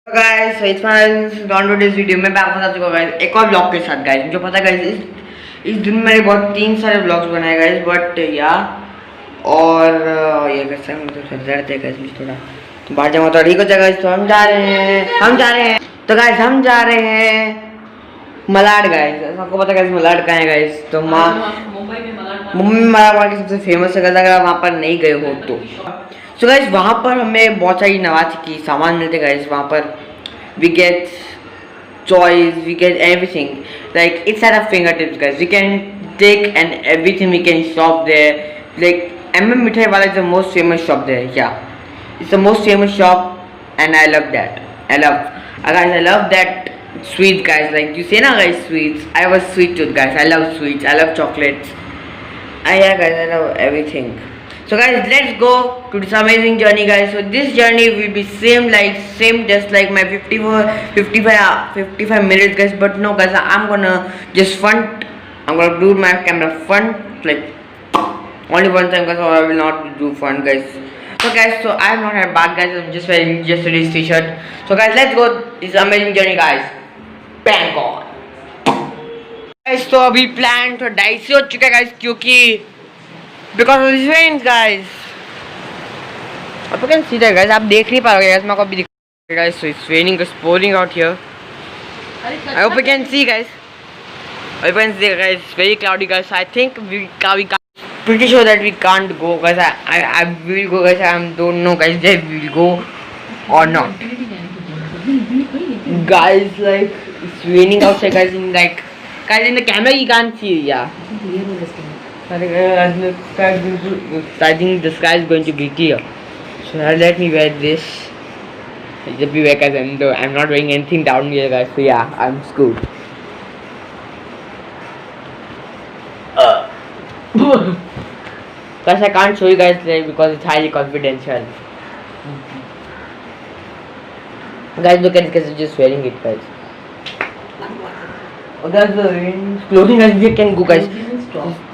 Guys it's my don to this video में वापस आ चुका हूं गाइस एक और ब्लॉग के साथ गाइस। जो पता है गाइस इस दिन मैंने बहुत 3 सारे ब्लॉग्स बनाए गाइस बट या और ये कैसे हम तो चल रहे थे गाइस थोड़ा बाहर जाऊंगा तो ठीक हो जाएगा गाइस। तो हम जा रहे हैं तो गाइस हम जा रहे हैं मलाड गाइस। आपको पता है गाइस मलाड कहाँ है गाइस? तो मुंबई में मलाड मार्केट सबसे फेमस है गाइस। अगर आप वहाँ पर नहीं गए हो तो गाइस वहाँ पर हमें बहुत सारी नवाज की सामान मिलते गाइस। वहाँ पर we get toys, we get everything. Like it's at our fingertips, guys. We can take and everything we can shop there. Like MM Mithai Wala is the most famous shop there. Yeah, it's the most famous shop, and I love that. Guys, I love that sweets, guys. Like you say, na guys, sweets. I have a sweet tooth, guys. I love sweets. I love chocolates. Yeah, guys, I love everything. So guys, let's go to this amazing journey, guys. So this journey will be same just like my 55 minutes, guys. But no, guys, I'm gonna just I'm gonna do my camera front, like only one time, guys. Or I will not do front, guys. So guys, so I have not had bath, guys. I'm just wearing yesterday's t-shirt. So guys, let's go this amazing journey, guys. Bang on. Guys, तो अभी plan तो dicey हो चुका है guys क्योंकि because of this rains guys. You can see that guys. आप देख नहीं पा रहे guys. मैं आपको अभी दिखा guys. So it's raining, it's pouring out here. I hope you can see guys. I hope you can see guys. It's very cloudy guys. I think we can't. Pretty sure that we can't go guys. I will go guys. I don't know guys if we will go or not. Guys, like it's raining outside guys. Guys in the camera you can't see. Yeah. I think the sky is going to be clear. So let me wear this. Just be guys. I'm not wearing anything down here, guys. So yeah, I'm screwed. Guys, I can't show you guys today because it's highly confidential. Guys, look at it, guys. I'm just wearing it, guys. Oh, that's the rain. Clothing, guys. We can go, guys.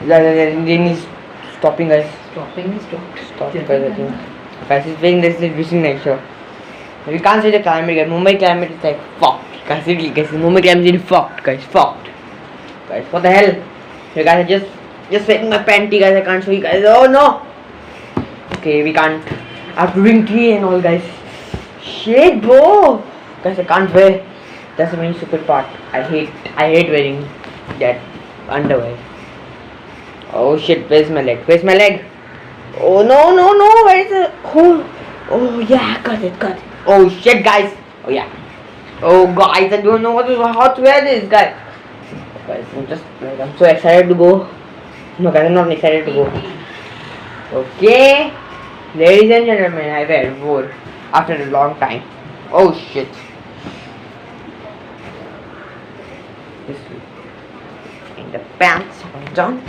Rain is stopping, guys. Stop, guys. I think. Guys, it's very nice. It's wishing nice. Sure. We can't say the climate, guys. Mumbai climate is like fucked. Guys, really, guys. Mumbai climate is fucked, guys. Fucked. Guys, what the hell? Hey, guys, I just wearing my panty, guys. I can't show you guys. Oh no. Okay, we can't. I have to bring tea and all, guys. Shit, bro. Guys, I can't wear. That's the main stupid part. I hate wearing that underwear. Oh shit, where's my leg? Oh no, where is it? Oh yeah, got it. Oh shit, guys. Oh yeah. Oh guys, I don't know how to wear this, guys. Guys, I'm so excited to go. No guys, I'm not excited to go. Okay. Ladies and gentlemen, I wear wool after a long time. Oh shit. This in the pants done.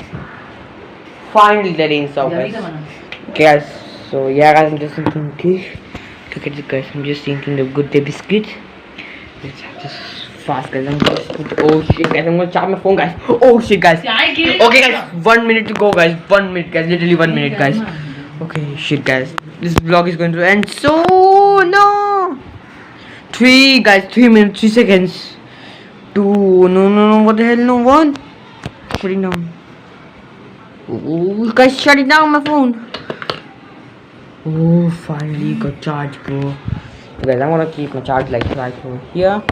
Finally the rain stopped, guys. Okay guys, so yeah guys, I'm just thinking tea. Look at it guys, I'm just thinking the good day biscuit. Let's have this fast guys. Oh shit guys, I'm gonna charge my phone guys. Oh shit guys. Okay guys, 1 minute to go guys. 1 minute guys, literally 1 minute guys. Okay shit guys, this vlog is going to end so no. 3 guys, 3 minutes, 3 seconds. 2 no, what the hell, no, 1. Shutting down. Oh guys, shutting down my phone. Oh finally got charged, bro. Guys, I'm gonna keep my charge like right over here.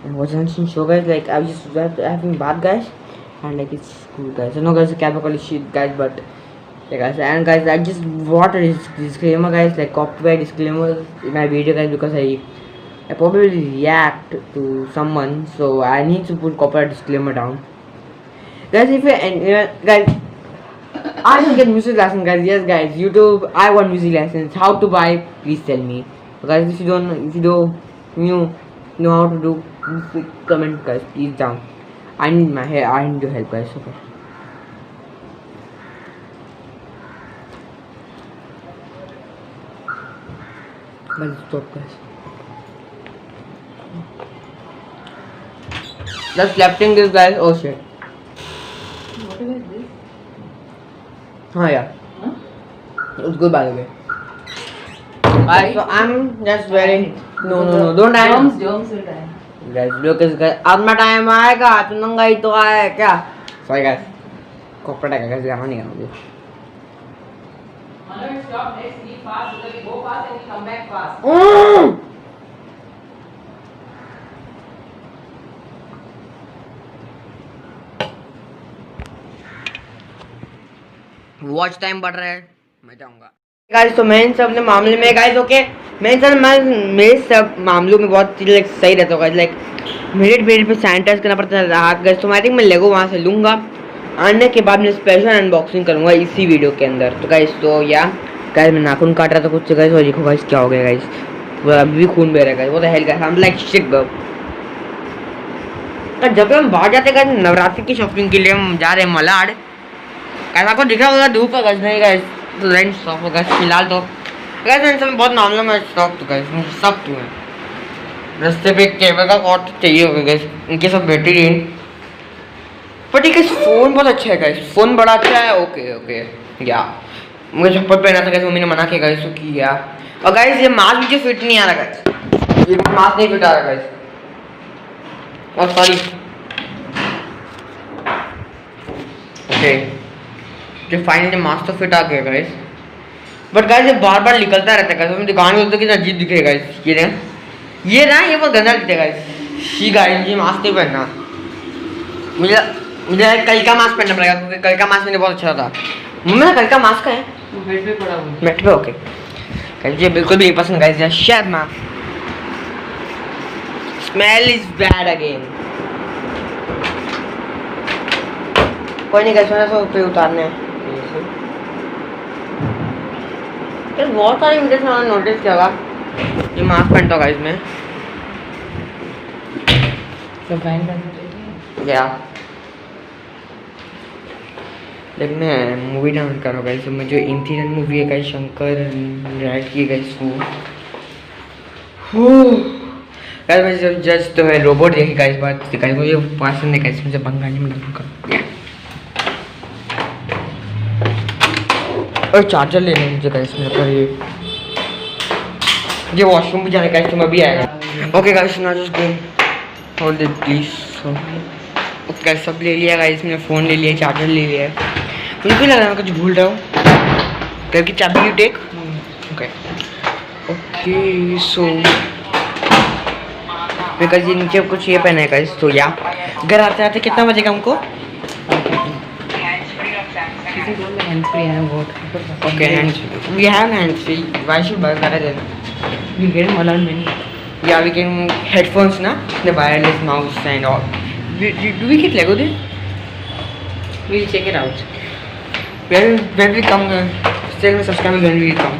And what's the show guys, like I was just having bath guys, and like it's cool guys. I know guys the camera quality shit guys, but yeah guys, and guys I just brought a disclaimer guys, like copyright disclaimer in my video guys, because I probably react to someone, so I need to put copyright disclaimer down. Guys, if you guys, I should get music lessons, guys. Yes, guys. YouTube, I want music lessons. How to buy? Please tell me, guys. If you don't know how to do, please comment, guys. Please down. I need my hair. I need your help, guys. Okay. Guys, stop, guys. Just lifting this, guys. Oh shit. Whatever is this? Oh yeah. Huh? It's good by the way. Guys, so I'm just wearing No, don't die. Germs will die. Guys, look is guys. अब मैं time आएगा, तुम नंगा ही तो आया क्या? Sorry guys. Corporate है guys, यहाँ नहीं आना मुझे. Stop. Let's leave fast. So that we go fast and we come back fast. Watch time बढ़ रहा है, मैं जाऊंगा गाइस. तो मैं इन सब ने मामले में गाइस ओके, मैं इन सब मेरे सब मामलों में बहुत लाइक सही रहता हूँ गाइस. लाइक मिनट पे सैनिटाइज करना पड़ता है हाथ गाइस. तो आई थिंक मैं लेगो वहाँ से लूँगा, आने के बाद मैं स्पेशल अनबॉक्सिंग करूँगा इसी वीडियो के अंदर. तो गाइस तो या गाइस मैं नाखून काट रहा था कुछ गाइस, और देखो गाइस क्या हो गया गाइस, वो अभी भी खून बह रहा है गाइस. वो the hell guys, I am like shit bro. जब भी हम बाहर जाते गाइस नवरात्रि की शॉपिंग के लिए हम जा रहे हैं मलाड. गाइस आपको दिख रहा होगा धूप है गाइस, नहीं गाइस तो रेंट स्टॉप होगा फिलहाल. तो गाइस इन सब बहुत मामलों में स्टॉक तो गाइस सब तो है. रास्ते पे केबल का कॉर्ड चाहिए होगा गाइस, इनके सब बैटरी नहीं. पर ठीक है फ़ोन बहुत अच्छा है गाइस, फ़ोन बड़ा अच्छा है. ओके या मुझे चप्पल पहना था गाइस, मम्मी ने मना किया गाइस तो किया. और गाइस ये मास्क मुझे फिट नहीं आ रहा गाइस, ये मास्क नहीं फिट आ रहा गाइस. और सॉरी ओके जो फाइनली मास्क तो फिट आ गया गाइस. बट गाइस ये बार बार निकलता रहता है गाइस. मैं दुकान में होता कितना अजीब दिखेगा गाइस. ये ना ये बहुत गंदा दिखेगा गाइस. शी गाइस ये मास्क नहीं पहनना, मुझे कल का मास्क पहनना पड़ेगा क्योंकि कल का मास्क मुझे बहुत अच्छा था. मम्मी कल का मास्क है बेड पे पड़ा हुआ. मेट पे ओके गाइस. ये बिल्कुल भी नहीं पसंद गाइस. यार शायद माँ स्मेल इज बैड अगेन. कोई नहीं गाइस, मैंने तो पे उतारने हैं. बहुत सारी वीडियोस में नोटिस किया होगा ये मास्क पहनता हूँ गाइस मैं. तो फाइन करना चाहिए. या लेकिन मैं मूवी डाउन करूँ गाइस. तो मुझे इंथीरियर मूवी है गाइस, शंकर राइट की गाइस. वो गाइस मैं जस्ट तो मैं रोबोट देखी गाइस. बात गाइस मुझे पसंद है गाइस, मुझे बंगाली में डाउन और चार्जर लेना मुझे गाइस मेरे पर. ये वॉशरूम भी जाने गाइस तो मैं भी आएगा. Okay guys now just go hold it please. Okay सब ले लिया गाइस, मैंने फ़ोन ले लिया, चार्जर ले लिया. मुझे भी लग रहा है मैं कुछ भूल रहा हूँ. घर की चाबी you take. Okay so because ये नीचे कुछ ये पहना है गाइस. तो या घर आते आते कितना बजेगा हमको? Okay, we have hands free. Why should buy better then? We get Malad many. Yeah, we can headphones na, the wireless mouse and all. Do we get Lego then? We'll check it out. When we come, tell me subscribe when we come.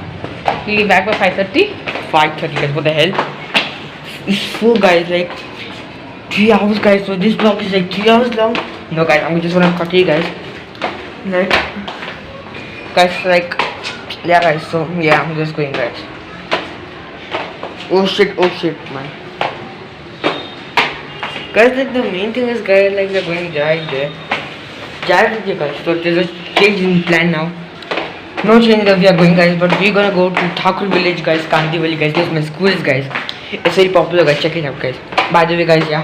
We'll be back by 5:30. 5:30 guys. What the hell? It's 4 guys, like 3 hours guys. So this vlog is like 3 hours long. No guys, I'm just gonna cut it guys. Like guys, like yeah guys. So yeah, I'm just going guys. Oh shit man. Guys, like the main thing is guys, like we're going Jai there. Jai with you guys. So there's a change in plan now. No change that we are going guys, but we're gonna go to Thakur village guys, Kanti valley guys. This is my school guys. It's very popular guys. Check it out guys. By the way guys, yeah.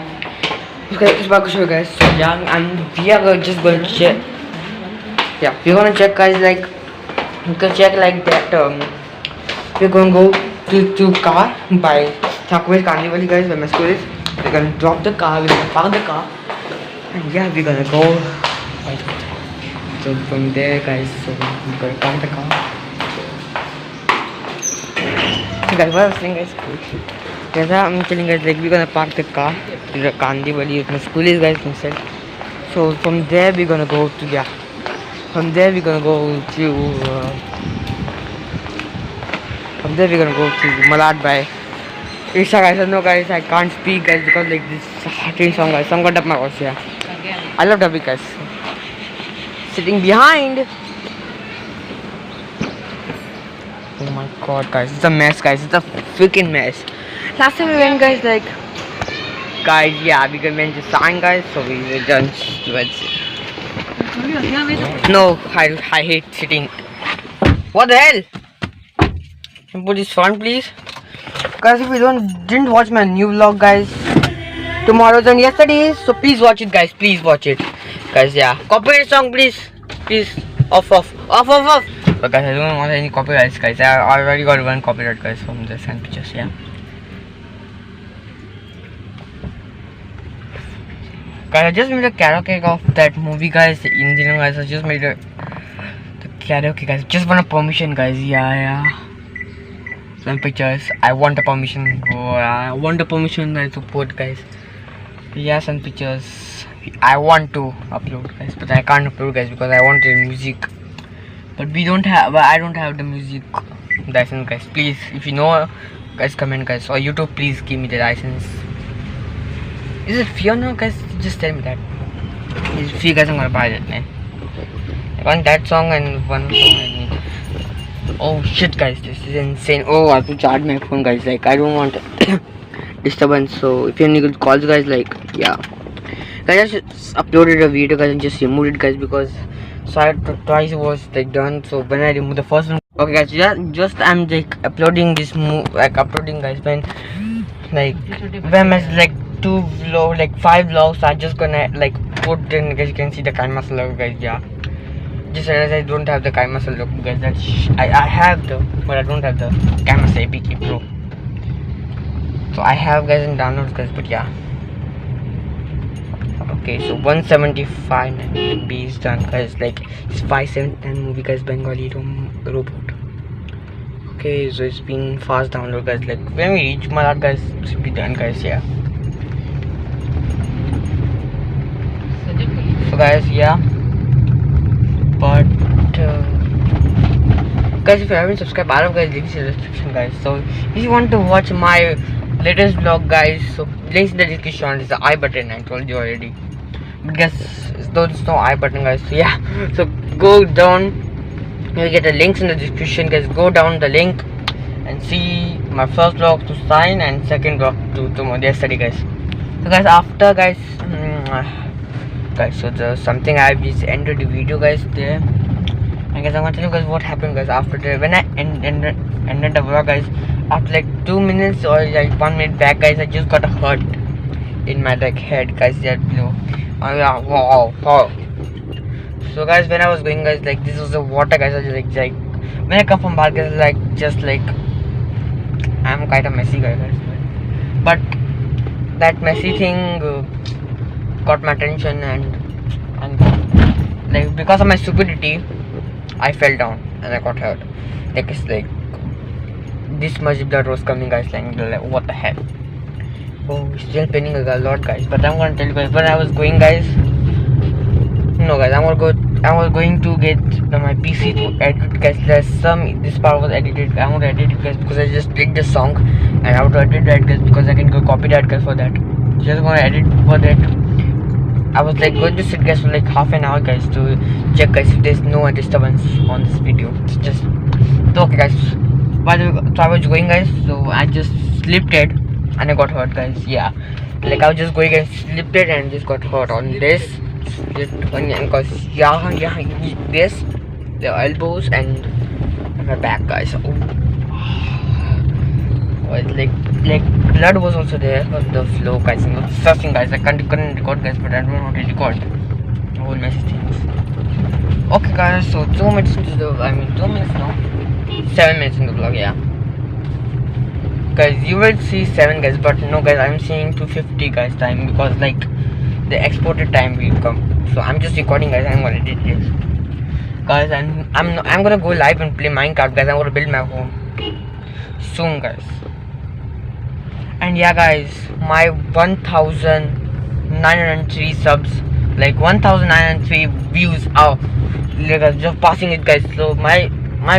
This back show guys. So yeah, and we are just going to check. Yeah, we're gonna check guys, like you can check like that. We're gonna go to car by Thakur Kanti valley guys, where my school is. We're gonna drop the car, we're gonna park the car, and yeah, we're gonna go. So from there guys, so we're gonna park the car. So guys, what I was saying guys, yes, I'm telling guys, like we're gonna park the car to the Kanti valley, my school is guys inside. So from there we're gonna go to yeah. From there we're gonna go to Malad by Isha guys. No guys, I can't speak guys because like this train song guys. Song got up my voice, yeah. I love Dabi guys. Sitting behind. Oh my god guys, it's a mess guys. It's a freaking mess. Last time we went guys, like guys, yeah, we went to sign guys, so we were just no, I hate sitting. What the hell? Can you put this front please? guys, if you didn't watch my new vlog, guys, tomorrow's and yesterday's, so please watch it, guys. Please watch it, guys. Yeah, copyright song, please, off. But guys, I don't want any copyrights, guys. I already got one copyright, guys, from the sand pictures. Yeah. Guys, I just made a karaoke of that movie, guys. The Indian guys, I just made the karaoke, guys. Just want a permission, guys. Yeah. Some pictures. I want a permission. Oh, I want a permission, guys, to put, guys. Yeah, some pictures. I want to upload, guys, but I can't upload, guys, because I want the music. But we don't have. I don't have the music license, guys. Please, if you know, guys, comment, guys. Or YouTube, please give me the license. Is it free or no, guys? Just tell me that. If it's free, guys, I'm gonna buy it, man. I want that song and one song I need. Oh shit, guys, this is insane. Oh, I have to charge my phone, guys. Like, I don't want disturbance. So if you have any good calls, guys, like, yeah. Guys, I just uploaded a video, guys, and just removed it, guys, because twice it was like done. So when I removed the first one, okay, guys, yeah, just I'm like uploading this uploading, guys, when I'm like 2 vlogs, like 5 vlogs. So I'm just gonna like put in, guys. You can see the camera logo, guys. Yeah, just realized I don't have the camera logo, guys. I have the, but I don't have the camera APK Pro. So I have, guys, in downloads, guys, but yeah. Okay, so 175 MB is done, guys. Like it's 579 movie, guys. Bengali robot. Okay, so it's been fast download, guys. Like when we reach Marat, guys, it should be done, guys. Yeah. So guys, yeah. But guys, if you haven't subscribed, all of guys, links in the description, guys. So if you want to watch my latest vlog, guys, so links in the description. Is the I button, I told you already. But guys, there's no I button, guys. So yeah, so go down, you get the links in the description, guys. Go down the link and see my first vlog to sign and second vlog to yesterday, guys. So guys, after, guys, so there's something I just ended the video, guys, there. And guys, I'm gonna tell you guys what happened, guys, after that. When I ended the vlog, guys, after like 2 minutes or like 1 minute back, guys, I just got a hurt in my like head, guys. That below. Oh yeah, wow. So guys, when I was going, guys, like this was the water, guys. I was like when I come from bar, guys, like just like I'm quite a messy guy, guys. But that messy thing got my attention, and like because of my stupidity, I fell down and I got hurt. Like it's like this much blood was coming, guys. Like what the hell? Oh, it's still paining a lot, guys. But I'm gonna tell you guys, when I was going, guys. No, guys, I was going to get my PC to edit, guys. This part was edited. I want to edit it, guys, because I just played the song, and I want to edit that, guys, because I can go copy that, guys, for that. Just gonna edit for that. I was like going to sit, guys, for like half an hour, guys, to check, guys, if there's no disturbance on this video. It's just okay, guys. By the way, so I was going, guys, so I just slipped it and I got hurt, guys. Yeah, like I was just going and slipped it and just got hurt on this, because this, the elbows and my back, guys. Like blood was also there on the floor, guys. And it's disgusting, guys. I couldn't record, guys, but I don't know how to record all messy things. Okay, guys, so 2 minutes into the 2 minutes now, 7 minutes in the vlog, yeah. Guys, you will see 7, guys, but no, guys, I'm seeing 250, guys, time, because like the exported time will come. So I'm just recording, guys. I'm gonna edit this, guys, and I'm gonna go live and play Minecraft, guys. I'm gonna build my home soon, guys. And yeah, guys, my 1,903 subs, like 1,903 views are like just passing it, guys. So my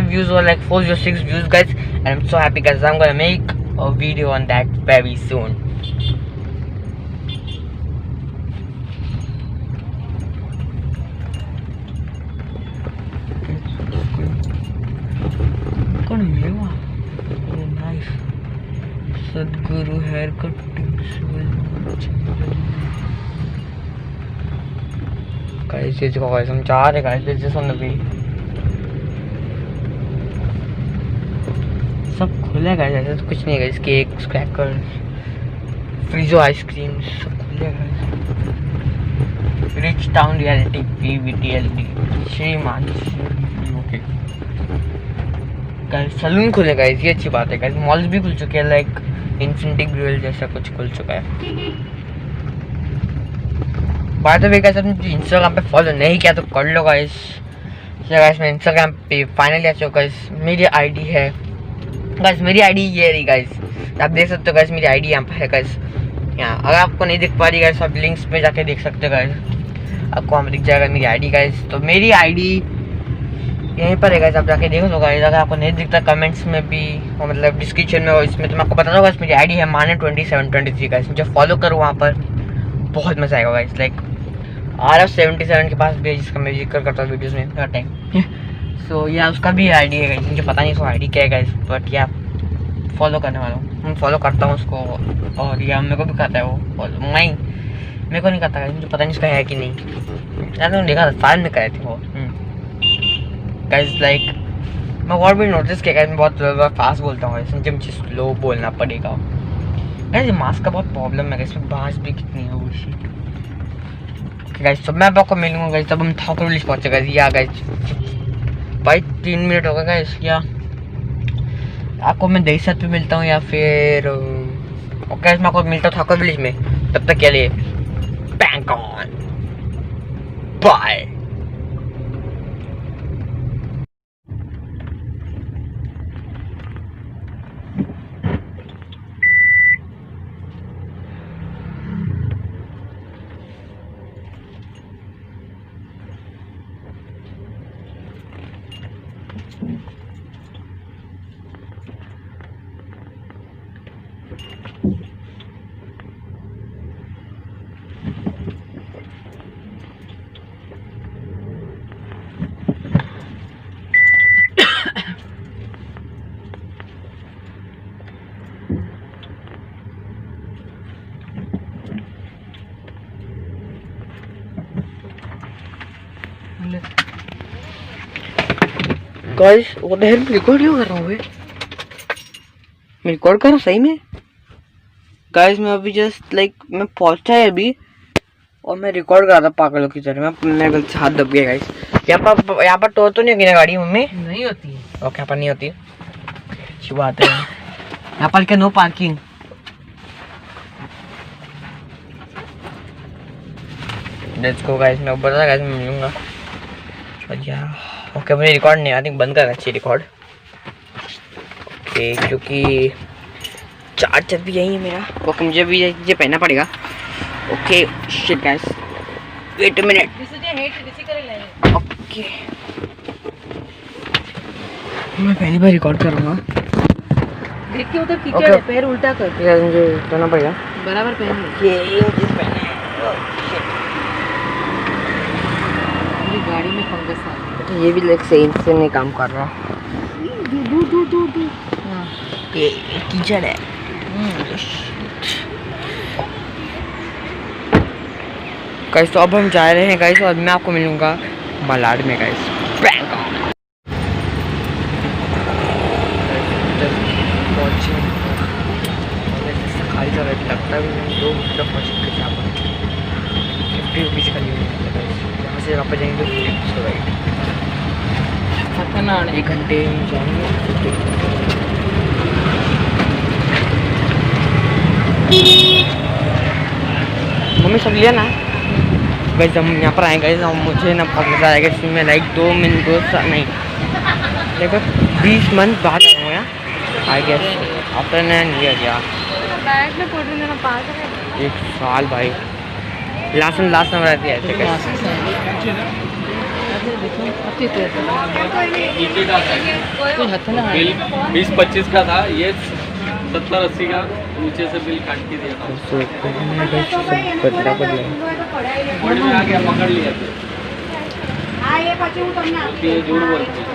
views were like 406 views, guys, and I'm so happy, guys. I'm gonna make a video on that very soon. Oh, nice. Sadhguru haircut. Guys, I'm guys, it's just on the way. सब खुलेगा, ऐसा तो कुछ नहीं है। Cake, cracker, फ्रीजो ice cream सब खुलेगा। Rich town reality PVTLD श्रीमान। ओके गाइस, सलून खुलेगा, ये अच्छी बात है गाइस। मॉल्स भी खुल चुके हैं, लाइक इन्फिनिटी ग्रिल जैसा कुछ खुल चुका है। बाय द वे गाइस, आपने इंस्टाग्राम पे फॉलो नहीं किया तो कर लो गाइस। गाइस मैं इंस्टाग्राम पे फाइनली आ चुका गाइस। मेरी आईडी है गाइस, मेरी आईडी ये रही गाइस, आप देख सकते हो गाइस। मेरी आईडी यहाँ पर है गाइस, यहाँ। अगर आपको नहीं दिख पा रही गाइस, आप लिंक्स पे जाके देख सकते हो गाइस, आपको वहाँ दिख जाएगा मेरी आईडी गाइस। तो मेरी आईडी यहीं पर है गाइस, आप जाके देख लो गाइस। अगर आपको नहीं दिखता कमेंट्स में भी, और मतलब डिस्क्रिप्शन में, और इसमें तो मैं आपको बता दूँगा गाइस, मेरी आईडी है माने2723 गाइस। मुझे फॉलो करो वहाँ पर, बहुत मजा आएगा गाइस। लाइक RF77 के पास भी है, जिसका मैं जिक्र करता हूँ वीडियोज़ में हर टाइम। सो या उसका भी आईडी है गाइस, मुझे पता नहीं उसका आईडी क्या है गाइस, बट या फॉलो करने वाला हूँ, मैं फॉलो करता हूँ उसको। और या मेरे को भी करता है वो फॉलो, मेरे को नहीं करता गाइस, मुझे पता नहीं उसका है कि नहीं। यार तुमने देखा था साल में करे थे वो गाइस। लाइक मैं और भी नोटिस किया गाइस, मैं बहुत फास्ट बोलता हूँ गाइस, मुझे स्लो बोलना पड़ेगा गाइस। मास्क का बहुत प्रॉब्लम है गाइस, इसमें बांस भी कितनी है वो शीट गाइस। तो मैं आपको मिलूंगा गाइस, तब हम थाको रिलीज पहुँचे गाइस। या गाइस भाई 3 मिनट हो गए गाइस। या आपको मैं दही साथ पे मिलता हूँ, या फिर ओके मैं आपको मिलता हूँ थाको विलेज में। तब तक के लिए bank on, bye. Guys what the hell, record क्यों कर रहा हूँ मैं रिकॉर्ड कर रहा हूँ सही में गाइस। मैं अभी जस्ट लाइक मैं पहुंचा है अभी, और मैं रिकॉर्ड कर रहा था पागलों की तरह। मैं गलती से हाथ दब गया गाइस। यहाँ पर तो नहीं होगी ना गाड़ी मम्मी? नहीं होती है। ओके यहाँ पर नहीं होती, अच्छी बात है। यहाँ पर क्या no parking? Let's go guys. मैं बता गाइस मैं मिलूंगा। ओके मुझे रिकॉर्ड नहीं, आई थिंक बंद करना चाहिए रिकॉर्ड। ओके क्योंकि चार्जर भी यही है मेरा। ओके मुझे भी ये पहनना पड़ेगा। Okay shit guys, wait a minute. Okay मैं पहली बार रिकॉर्ड कर रहा हूँ। देख के उधर कीचड़ है, पैर उल्टा कर। यार मुझे करना पड़ेगा बराबर पहन ले। ये चीज़ पहने है। मेरी गाड़ी में फंगस आ गया। ये भी लाइक सही से नहीं काम कर रहा। दूर हाँ ये कीचड़ है। गाइस तो अब हम जा रहे हैं गाइस, और मैं आपको मिलूंगा मलाड में गाइस। खाली जगह लगता भी नहीं, 2 मिनट पहुँच के यहाँ पर 50 रुपीज़ खाली यहाँ से वापस जाएंगे तो राइट पता 1 घंटे में जाएंगे। मम्मी सब लिया ना गाइस। हम यहाँ पर आएंगे गाइस, मुझे ना बहुत मज़ा आएगा इसमें। लाइक 2 मिनट नहीं लगभग 20 मंथ बाद आया हूँ यहाँ I guess, after new year. यार बैग में फोटो लेना पास है 1 साल भाई। लास्ट नंबर रहती है ऐसे बिल 20-25 का था, ये 70-80 का नीचे से बिल काट के दिया था। बड़े में आ गया, पकड़ लिया था। ये जोड़ बोलते हैं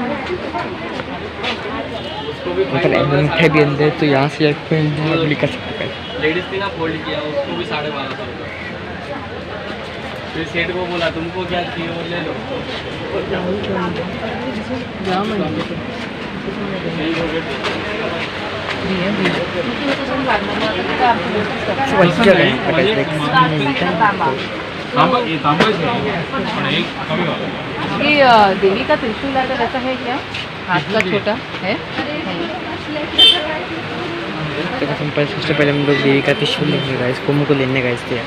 उसको भी मीठे भी अंदर, तो यहाँ से कर सकते हैं। लेडीज थी ना, फोल्ड किया उसको भी 12.5 सौ। फिर सेठ को बोला तुमको क्या चाहिए वो ले लो। देवी का त्रिशूल आता वैसा है क्या? हाथ का छोटा है? तो सिंपल सबसे पहले हम लोग देवी का त्रिशूल लेंगे गाइस, कुम को लेने गए थे।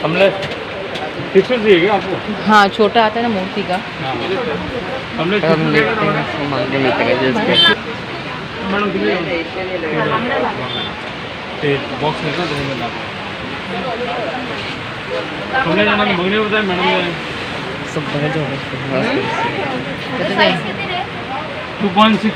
हमले त्रिशूल चाहिए क्या आपको? हाँ, छोटा आता है ना मूर्ति का। हमले हम देखते हैं मांगने मिलते हैं जिसके मैडम बॉक्स लेना तो मैं लाता हमने जाना तो मगने बताया मैडम ने सब बड़ा जो है 2.6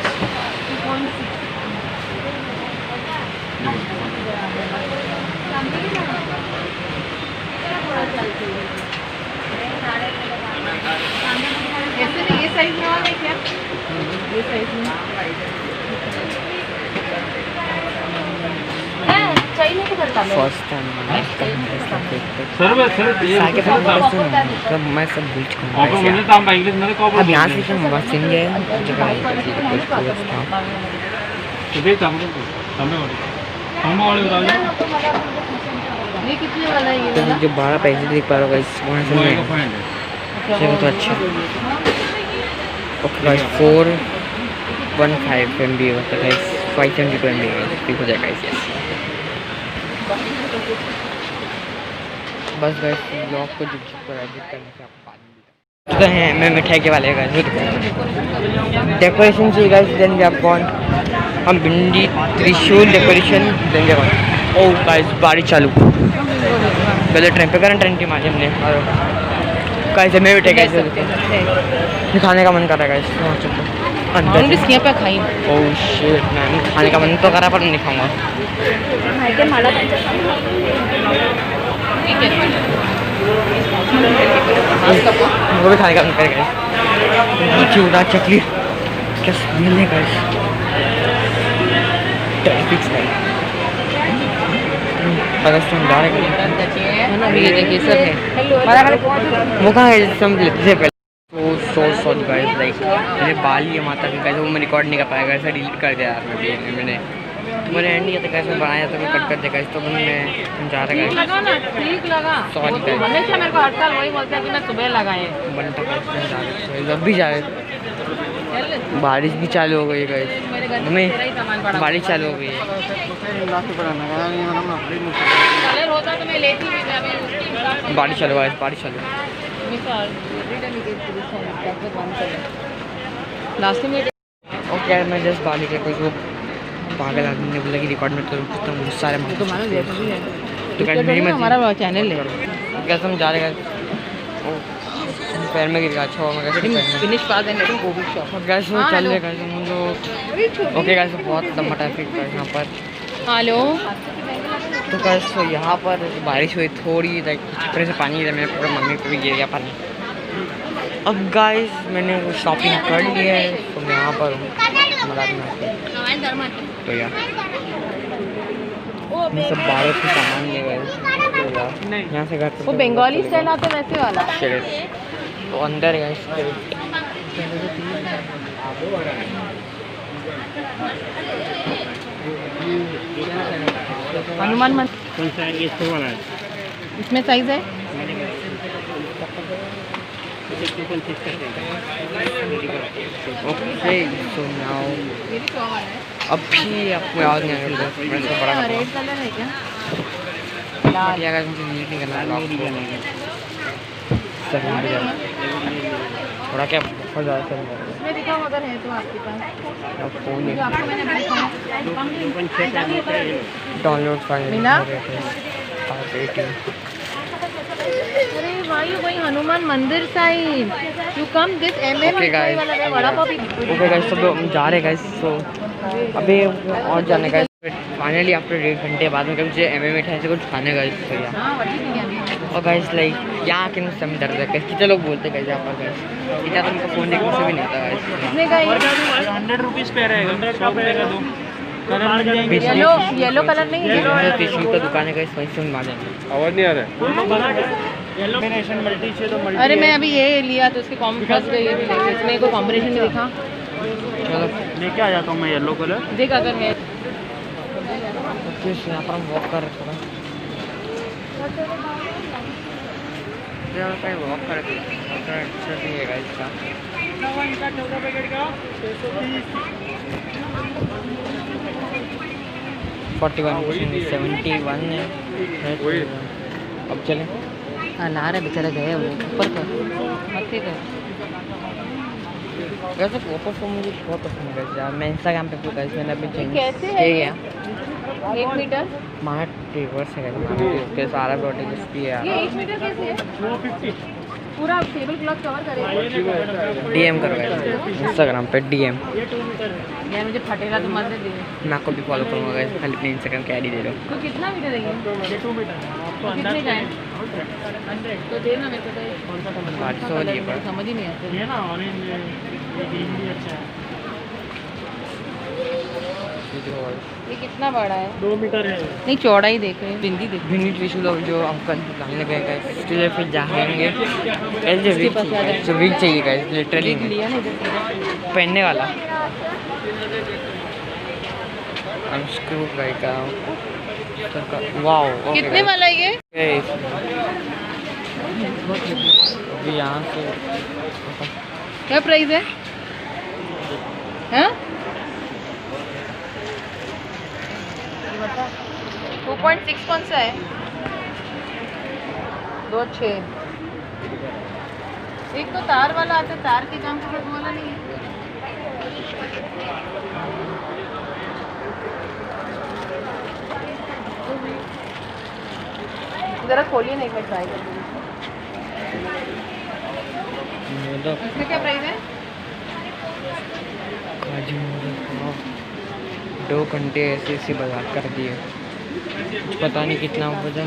ऐसे में ये साइज में और है क्या? ये साइज में चाहिए तो करता मैं। फर्स्ट टाइम सर ये आगे सब मैं सब भूल चुका आप हूँ मुझे तो हम इंग्लिश में को अब यहाँ से हम बस सिंह गए जगह आई थी कुछ था तो देख हमको हमने वाले बता दो ये कितने वाला है ये तो वाला? जो 12 पैसे देख पा रहा होगा इस वहाँ से वो मैं एक पॉइंट है चलो तो अच्छा ओके गाइस 415 MB होता है गाइस 572 MB ठीक हो जाएगा इसे बस गाइस ब्लॉग को जिप पर एडिट करने से आप बाद में तो हैं मैं मिठाई के वाले गाइस डेकोरेशन चाहिए गाइस देंगे आप कौन हम भिंडी त्रिशूल डेकोरेशन देंगे कौन ओ गाइस बारिश चालू पहले ट्रेन पे करंट ट्रेन की मारी हमने और कैसे मैं मिठाई कैसे खाने का मन कर रहा है गाइस अंदर बिस्कियाँ पे खाई ओह शिट मैम खाने का मन तो करा पर नहीं खाऊंगा वो भी खाने का मन करेगा चूड़ा चकली क्या स्मेल है गाइस ट्रैफिक से अगस्त में डालेंगे है ना, ये देखिए सब है। वो कहाँ है जिससे हम लेते थे पहले सो सॉरी गाइस लाइक मेरे बाल ही माता की गाइस वो मैं रिकॉर्ड नहीं कर पाया गाइस डिलीट कर दिया यार मैंने मैंने एंड किया था गाइस मैं बनाया था मैं कट कर दिया गाइस तो मैंने समझा रहा गाइस लगा ना, ठीक लगा। Sorry, guys. हमेशा मेरे को हर साल वही बोलता है कि मैं सुबह लगाए। बनता गाइस अब भी जा रहे बारिश भी चालू हो गई गाइस मेरे घर में हमें तेरा ही सामान पड़ा। बारिश चालू हो गई है कलर होता तो मैं लेती भी मैं अभी उसकी बारिश चालू है बारिश चालू लास्ट में ओके मैं जस्ट बाली के कोई वो पागल आदमी ने बोला कि रिकॉर्ड में तो कितना बहुत सारे तुम्हारा जैसा भी है तो कैसे मेरी मर्जी हमारा चैनल है। कैसे हम जा रहे हैं पैर में गिर गया अच्छा हुआ मैं कैसे फिनिश पा देंगे तुम गोभी शॉप गैस में चल रहे गैस हम लोग ओके गैस बहुत लंबा ट्रैफिक है यहाँ पर हेलो तो गैस यहाँ पर बारिश हुई थोड़ी लाइक छपरे से पानी गिरा मेरे पूरे मम्मी को भी गिर गया पानी अब गाइस मैंने शॉपिंग कर ली है तो मैं यहाँ पर हूँ तो यार मैं सब 12 के सामान ले गए तो यार यहाँ से घर वो बंगाली स्टाइल आता है वैसे वाला। तो अंदर गए हनुमान मंदिर कौन सा ये तो वाला है इसमें साइज है ओके सो नाउ ये भी 100 वाला है। अभी आपको याद नहीं आएगा मैं इसको बड़ा रेड कलर है क्या? लाल या अगर मुझे नीट नहीं करना थोड़ा क्या बहुत ज़्यादा चल रहा है इसमें दिखाओ अगर है तो आपके पास। अब फोन जो आपको मैंने अभी दिखाया। डाउनलोड फाइल मिला? अरे भाई वही हनुमान मंदिर side you come this Okay, guys. वाला बड़ा पापी। ओके गाइस सब लोग हम जा रहे हैं गाइस तो अभी और जाने का फाइनली आफ्टर 1.5 घंटे बाद में कभी मुझे MMA ऐसे कुछ खाने गाइस तो यार हाँ वही नहीं अभी। और गाइस लाइक यहाँ के मुझसे हम दर्द है कितने लोग बोलते हैं गाइस यहाँ पर गाइस इतना तो उनका फ़ोन देखने से भी नहीं था गाइस कितने का ये? 100 रुपीज़ पे रहेगा 100 रुपये का दो येलो कलर नहीं है। टिश्यू का दुकान है गाइस वहीं से हम आ जाएंगे आवाज़ नहीं आ रहा है येलो कॉम्बिनेशन मल्टी चाहिए तो मल्टी। अरे मैं अभी ये लिया तो उसके फर्स्ट ये भी लेके इसमें कोई कॉम्बिनेशन नहीं दिखा। चलो लेके आ जाता हूँ मैं येलो कलर। देख अगर है यहाँ पर हम वॉक कर रहे थे वॉक कर रहे अच्छा नहीं है इसका 41 71 है। अब चलें। हाँ ला रहे बेचारा गए वो ऊपर कर मत कर। वैसे फोटो तो मुझे बहुत पसंद है यार। मैं इंस्टाग्राम पे पूरा मैंने अभी चेंज कैसे है ये? गया 1 मीटर मार्ट रिवर्स है उसके सारा प्रोडक्ट भी है। ये 1 मीटर कैसे है? 250 पूरा टेबल क्लॉथ कवर करेगा। DM करो इंस्टाग्राम पे DM। यार मुझे फटेगा तो मत दे। मैं आपको भी फॉलो करूँगा गाइस, खाली अपने इंस्टाग्राम के आईडी दे दो। तो कितना मीटर है ये? 2 मीटर आपको कितने का है? 100 तो देना मेरे को तो 800 लिए पर समझ ही नहीं आता। ये ना ऑरेंज ये ग्रीन भी अच्छा है। ये कितना बड़ा है? 2 मीटर है। नहीं चौड़ाई देख रहे हैं बिंदी देख भिंडी टिश्यू लोग जो अंकल डालने गए गए इसलिए फिर जाएंगे ऐसे वीक चाहिए गाइस लिटरली लिया ना इधर पहनने वाला अनस्क्रू गाइस का वाओ कितने वाला है ये? अभी यहाँ से क्या प्राइस है? हाँ 2.6 कौन सा है? 2.6 एक तो तार वाला आता है, तार के काम का वाला नहीं है। जरा खोलिए ना एक बार ट्राई करके। इसका क्या प्राइस है? 2 घंटे ऐसे बर्बाद कर दिए, पता नहीं कितना बजा।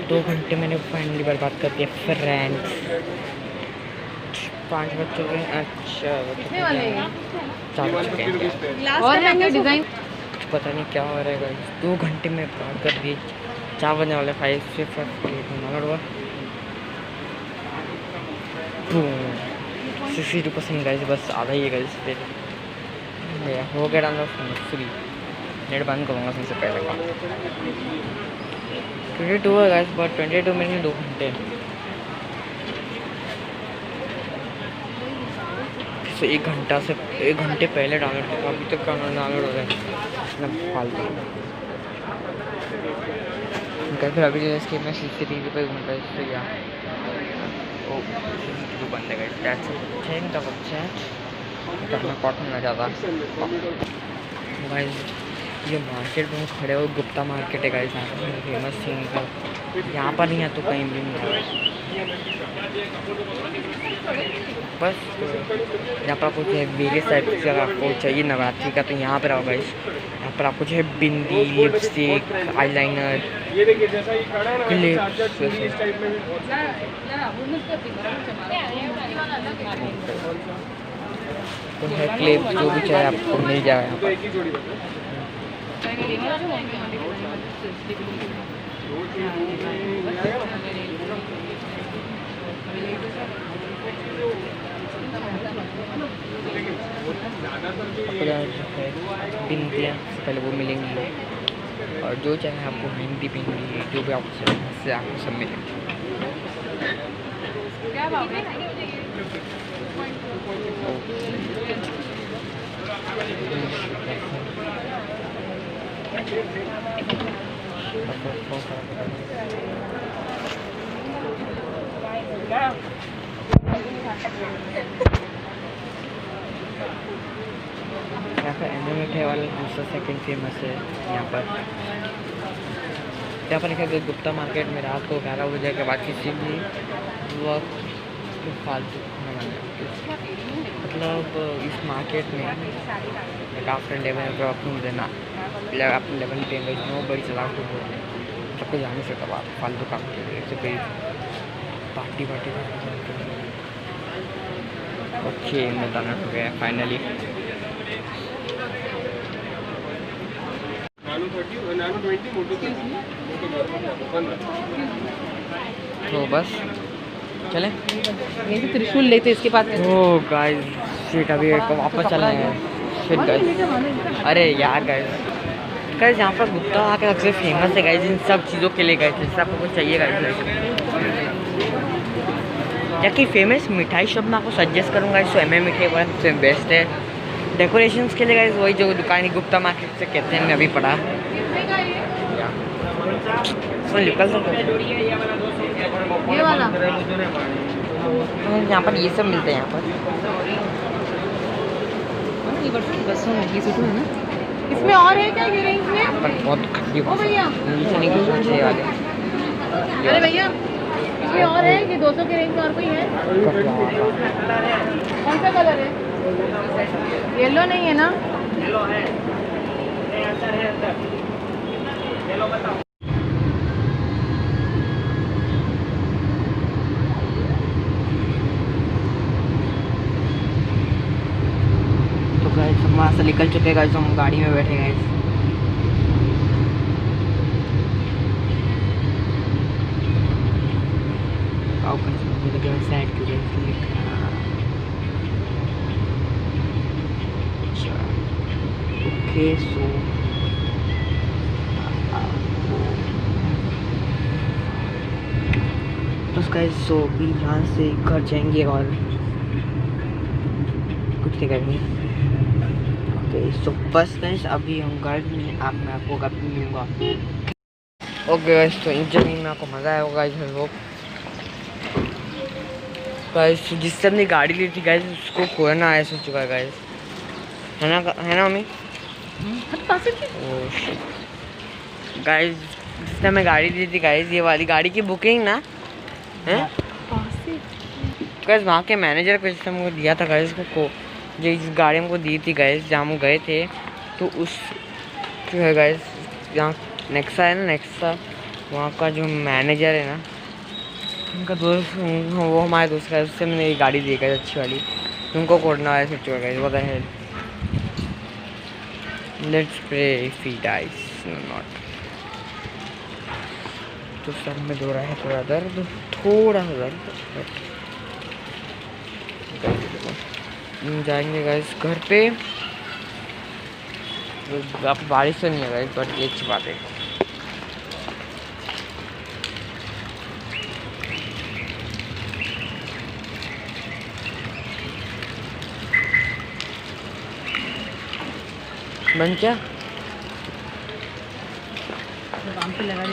2 घंटे मैंने फाइनली बर्बाद कर दिया। फ्रेंड्स 5 बज चुके हैं। अच्छा कितने वाले हैं? 4 बज चुके हैं। और है क्या डिज़ाइन? कुछ पता नहीं क्या हो रहा है। 2 घंटे में बर्बाद कर दिए। 4 बजने वाले 5 से 62% गाइस, बस आधा ही है गाइस। फिर हो गया डाउनलोड फ्री। नेट बंद करूँगा सबसे पहले का 22 है गाइस, बट 22 मिनट में 2 घंटे। तो 1 घंटे पहले डाउनलोड किया, अभी तक डाउनलोड हो रहा है इतना फालतू। फिर अभी जैसे मैं CCTV पे घूम रहा इससे गया वो CCTV बंद है guys. That's change the chat करना कॉटन ना ज़्यादा गाइस। ये मार्केट में खड़े हो, गुप्ता मार्केट है गाइस, फेमस थिंग का। यहाँ पर नहीं है तो कहीं भी नहीं है बस। यहाँ पर कुछ है वेरियस टाइप की, अगर आपको चाहिए नवरात्रि का तो यहाँ पर आओ गाइस। यहाँ पर आपको चाहिए बिंदी, लिपस्टिक, आईलाइनर, क्लिप्स, तो है क्लिप जो भी चाहे आपको मिल जाएगा यहाँ पर। बिंदियाँ पहले वो मिलेंगी, और जो चाहे आपको हिंदी बिंदी जो भी आपको से आपको सब मिलेंगे। यहाँ पर एनिमेट वाला दूसरा सेकंड फेमस है यहाँ पर लिखा गया गुप्ता मार्केट में रात को 11 बजे के बाद किसी भी वक्त फालतू मतलब इस मार्केट में आफ्टर 11 o'clock देना आफ्टर 11 PM नो बड़ी चला तो सबको जा नहीं सकता बात फालतू काम के लिए से कोई पार्टी ओके मैं दाना हो गया फाइनली। नानो 20 मोटो 15 तो बस चले ये तो त्रिशूल लेते इसके पास। ओ गाइस शिट, अभी वापस चलना है। शिट गाइस, अरे यार गाइस यहाँ पर गुप्ता आके सबसे फेमस है गाइस इन सब चीज़ों के लिए गाइस, जैसे आपको कुछ चाहिए गाइस। क्या कि फेमस मिठाई शॉप में आपको सजेस्ट करूँगा इस MM मिठाई बड़ा सबसे बेस्ट है। डेकोरेशंस के लिए गाइस वही जो दुकान गुप्ता मार्केट से कहते हैं, मैं अभी पढ़ा निकल सकते ये वाला यहाँ पर ये सब मिलते हैं यहाँ पर। बसों में है ना। इसमें और है क्या ये रेंज में? पर बहुत खट्टी ओ भैया, वाले अरे भैया इसमें और है कि 200 के रेंज में और कोई है? कौन सा कलर है? येलो नहीं है ना? तो गाइस हम वहाँ से निकल चुके हैं गाइस, हम गाड़ी में बैठे गाइस। ओके सो बस गाइस, सो भी यहाँ से घर जाएंगे और कुछ नहीं करेंगे। ओके सो बस गाइस अभी हम घर में मैं आपको घर पे मिलूँगा। ओके गाइस, तो इन जर्नी में आपको मज़ा आया होगा गाइस। वो गाइस जिससे हमने गाड़ी ली थी गाइस उसको कोरोना आया हो चुका है गाइस, है ना मम्मी? गाइस जिसने हमें गाड़ी दी थी गाइस, ये वाली गाड़ी की बुकिंग ना है गाइस वहाँ के मैनेजर को जिसने हमको दिया था गाइस को जो इस गाड़ी हमको दी थी गाइस, जहाँ हम गए थे तो उस जो है गाइस जहाँ नेक्सा है ना, नेक्सा वहाँ का जो मैनेजर है ना उनका दोस्त, वो हमारे दोस्त का, उससे मैंने ये गाड़ी दी गाइस अच्छी वाली। उनको कोरोना आया सोचो guys, what the hell. Let's pray if he dies not. तो सर में हो रहा है थोड़ा दर्द, थोड़ा सा दर्द। जाएंगे गाइस घर पे। आप बारिश तो नहीं है गाइस, बट ये अच्छी बात है। बन क्या काम पे लगा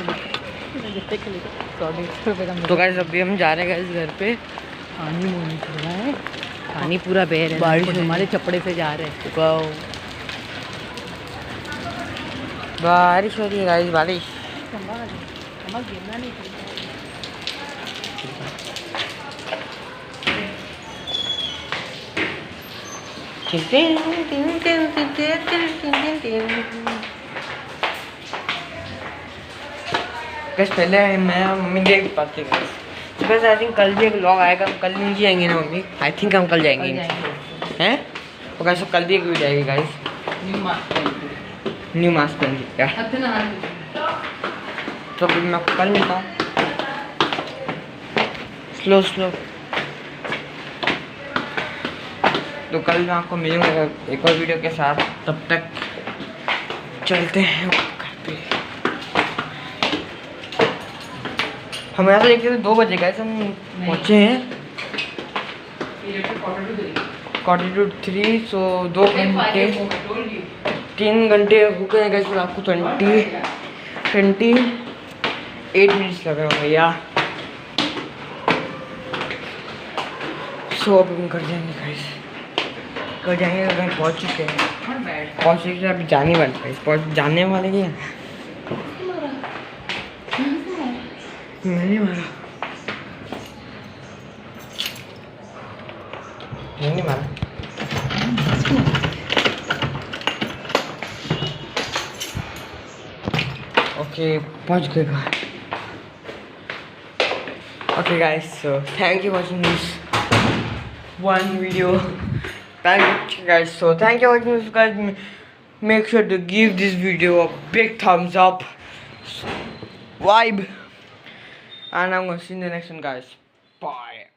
तो गाइस अभी हम जा रहे हैं गाइस घर पे। पानी मुँह निकल रहा है, पानी पूरा बह रहा है, बारिश हमारे चपड़े से जा रहे हैं। बारिश हो रही है गाइस, बारिश। गिरना नहीं चाहिए। पहले मैं मम्मी देख पाती हूँ बस। आई थिंक कल भी एक व्लॉग आएगा, हम कल नहीं जाएंगे ना मम्मी? आई थिंक हम कल जाएंगे हैं। तो गाइस कल भी एक वीडियो आएगी गाइस, न्यू मास्क पहन के क्या। तो अभी मैं कल मिलता हूँ, स्लो स्लो। तो कल मैं आपको मिलूंगा एक और वीडियो के साथ, तब तक चलते हैं घर पे। हम यहाँ से देखते थे 2 बजे गए, हम पहुँचे हैं 42:43, सो 2 घंटे 3 घंटे रुके हैं गए। फिर आपको 28 मिनट्स लग रहे हो भैया। सो अब हम कर जाएंगे गाइस, कर जाएंगे। घर पहुँच चुके हैं, पहुँच चुके हैं, अभी जाने वाले पहुँच जाने वाले हैं। मैंने मारा, मैंने मारा। ओके पहुँच गए घर। Okay guys, so thank you for watching this one video. Thank you guys, so thank you for watching this guys. Make sure to give this video a big thumbs up, vibe, and I'm gonna see you in the next one, guys. Bye.